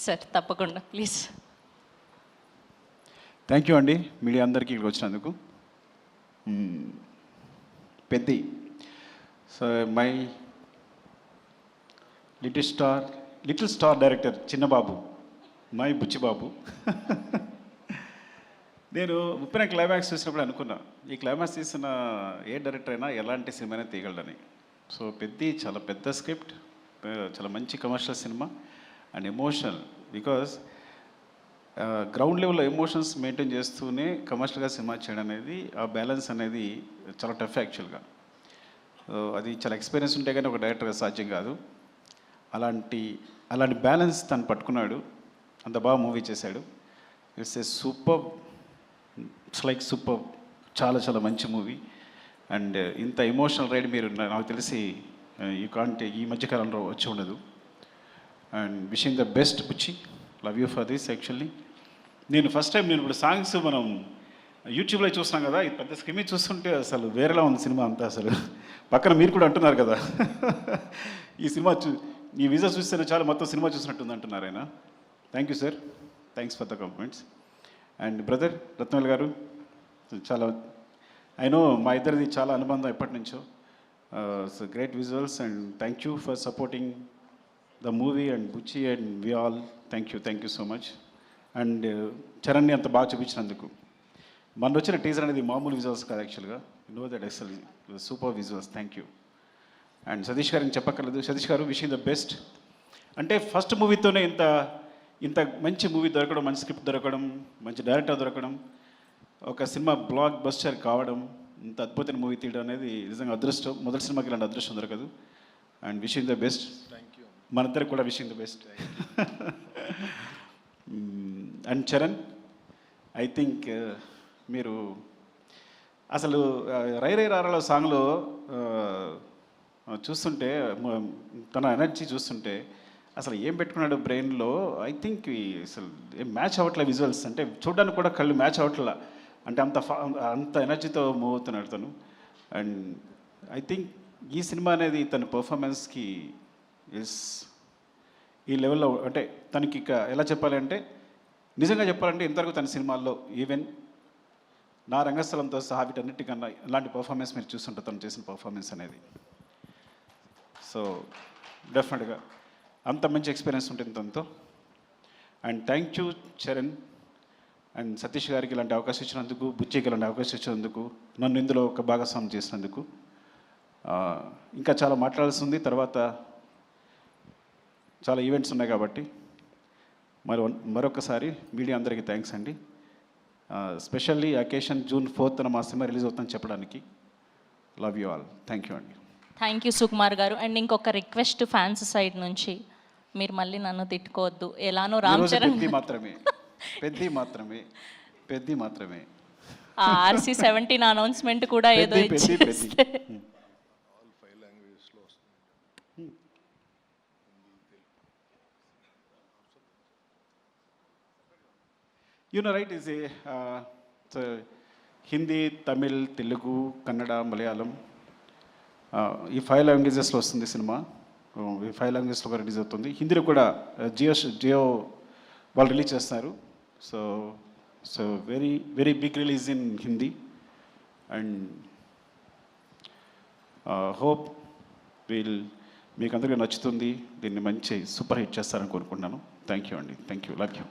Sir తప్పకుండా please. Thank you అండి media అందరికీ ఇక్కడికి వచ్చినందుకు. Peddi so my little star director Chinnababu, my Buchibabu. నేను ఉప్పిన క్లైమాక్స్ చూసినప్పుడు అనుకున్నా ఈ క్లైమాక్స్ తీసిన ఏ డైరెక్టర్ అయినా ఎలాంటి సినిమానే తీయగలడని. సో పెద్ది చాలా పెద్ద స్క్రిప్ట్, చాలా మంచి commercial cinema and emotional. Because ground లెవెల్లో ఎమోషన్స్ మెయింటైన్ చేస్తూనే కమర్షియల్గా సినిమా చేయడం అనేది, ఆ బ్యాలెన్స్ అనేది చాలా టఫ్ యాక్చువల్గా. అది చాలా ఎక్స్పీరియన్స్ ఉంటే కానీ ఒక డైరెక్టర్గా సాధ్యం కాదు. అలాంటి బ్యాలెన్స్ తను పట్టుకున్నాడు, అంత బాగా మూవీ చేశాడు. It's a super, it's like super, చాలా చాలా మంచి మూవీ. అండ్ ఇంత ఎమోషనల్ రైడ్ మీరు నాకు తెలిసి ఈ మధ్యకాలంలో వచ్చి ఉండదు. And wishing the best Buchi, love you for this. Actually నేను ఫస్ట్ టైం ఇప్పుడు సాంగ్స్ మనం యూట్యూబ్లో చూస్తున్నాం కదా, ఈ పెద్ద స్క్రీన్ చూస్తుంటే అసలు వేరేలా ఉంది సినిమా అంతా. అసలు పక్కన మీరు కూడా అంటున్నారు కదా ఈ సినిమా ఈ విజువల్స్ చూస్తేనే చాలా మొత్తం సినిమా చూసినట్టుంది అంటున్నారు ఆయన. Thank you sir, thanks for the compliments. And brother Rathnavel గారు, చాలా ఐ నో మా ఇద్దరిది చాలా అనుబంధం ఎప్పటి నుంచో. So great visuals and thank you for supporting the movie and Buchi and we all. Thank you so much. And చరణ్ని అంత బాగా చూపించినందుకు. మన వచ్చిన టీజర్ అనేది మామూలు విజువల్స్ కాదు యాక్చువల్గా, నో దట్ అసలు super visuals. Thank you. And Satish గారికి చెప్పక్కర్లేదు. సతీష్ గారు విషింగ్ ద బెస్ట్. అంటే ఫస్ట్ మూవీతోనే ఇంత మంచి మూవీ దొరకడం, మంచి స్క్రిప్ట్ దొరకడం, మంచి డైరెక్టర్ దొరకడం, ఒక సినిమా బ్లాక్ బస్టర్ కావడం, ఇంత అద్భుతమైన మూవీ తీయడం అనేది నిజంగా అదృష్టం. మొదటి సినిమాకి ఇలాంటి అదృష్టం దొరకదు. And wishing the best. మనందరికి కూడా wishing the best. And Charan, I think మీరు అసలు రై రై రారాలో సాంగ్లో చూస్తుంటే తన ఎనర్జీ చూస్తుంటే అసలు ఏం పెట్టుకున్నాడు బ్రెయిన్లో, ఐ థింక్ అసలు ఏం మ్యాచ్ అవ్వట్లే విజువల్స్. అంటే చూడడానికి కూడా కళ్ళు మ్యాచ్ అవ్వట్లా, అంటే అంత ఎనర్జీతో మూవ్ అవుతున్నాడు తను. అండ్ ఐ థింక్ ఈ సినిమా అనేది తన పర్ఫార్మెన్స్కి ఈ లెవెల్లో, అంటే తనకి ఇక ఎలా చెప్పాలంటే, నిజంగా చెప్పాలంటే ఇంతవరకు తన సినిమాల్లో ఈవెన్ నా రంగస్థలంతో సహా వీటన్నిటికన్నా ఇలాంటి పర్ఫార్మెన్స్ మీరు చూస్తుంటారు తను చేసిన పర్ఫార్మెన్స్ అనేది. సో డెఫినెట్గా అంత మంచి ఎక్స్పీరియన్స్ ఉంటుంది తనతో. And thank you Charan and Satish గారికి ఇలాంటి అవకాశం ఇచ్చినందుకు, బుచ్చికి ఇలాంటి అవకాశం ఇచ్చినందుకు, నన్ను ఇందులో ఒక భాగస్వామ్యం చేసినందుకు. ఇంకా చాలా మాట్లాడాల్సి ఉంది, తర్వాత చాలా ఈవెంట్స్ ఉన్నాయి కాబట్టి మరొకసారి మీడియా అందరికీ థ్యాంక్స్ అండి. స్పెషల్లీ అకేషన్ June 4th మా సినిమా రిలీజ్ అవుతుందని చెప్పడానికి. Love you all. Thank you అండి. థ్యాంక్ యూ సుకుమార్ గారు. అండ్ ఇంకొక రిక్వెస్ట్ ఫ్యాన్స్ సైడ్ నుంచి, మీరు మళ్ళీ నన్ను తిట్టుకోవద్దు. ఎలానో రామ్ చరణ్ పెద్ది మాత్రమే RC-17 అనౌన్స్మెంట్ కూడా ఏదో ఇచ్చేస్తే రైట్ ఈజ్ హిందీ, తమిళ్, తెలుగు, కన్నడ, మలయాళం, ఈ 5 లాంగ్వేజెస్లో వస్తుంది సినిమా. ఈ 5 లాంగ్వేజెస్లో కూడా రిలీజ్ అవుతుంది. హిందీలో కూడా జియో వాళ్ళు రిలీజ్ చేస్తున్నారు. So very very big release in Hindi. And hope మీకు అందరికీ నచ్చుతుంది. దీన్ని మంచి సూపర్ హిట్ చేస్తారని కోరుకుంటున్నాను. థ్యాంక్ యూ అండి. Thank you. Love you.